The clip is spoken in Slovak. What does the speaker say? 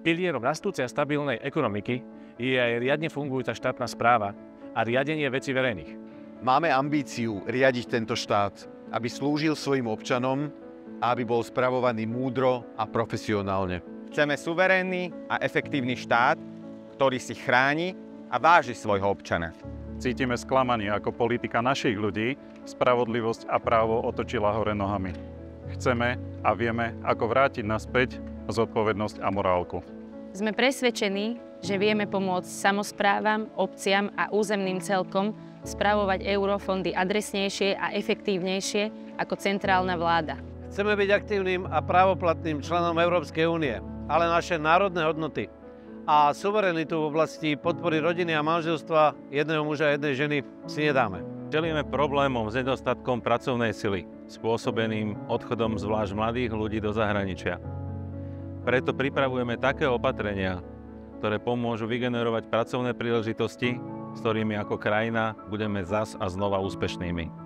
Pilierom rastúcej a stabilnej ekonomiky je aj riadne fungujúca štátna správa a riadenie vecí verejných. Máme ambíciu riadiť tento štát, aby slúžil svojim občanom a aby bol spravovaný múdro a profesionálne. Chceme suverénny a efektívny štát, ktorý si chráni a váži svojho občana. Cítime sklamaní, ako politika našich ľudí spravodlivosť a právo otočila hore nohami. Chceme a vieme, ako vrátiť naspäť zodpovednosť a morálku. Sme presvedčení, že vieme pomôcť samosprávam, obciam a územným celkom spravovať eurofondy adresnejšie a efektívnejšie ako centrálna vláda. Chceme byť aktívnym a právoplatným členom Európskej únie, ale naše národné hodnoty a suverenitu v oblasti podpory rodiny a manželstva jedného muža a jednej ženy si nedáme. Čelíme problémom s nedostatkom pracovnej sily, spôsobeným odchodom zvlášť mladých ľudí do zahraničia. Preto pripravujeme také opatrenia, ktoré pomôžu vygenerovať pracovné príležitosti, s ktorými ako krajina budeme zas a znova úspešnými.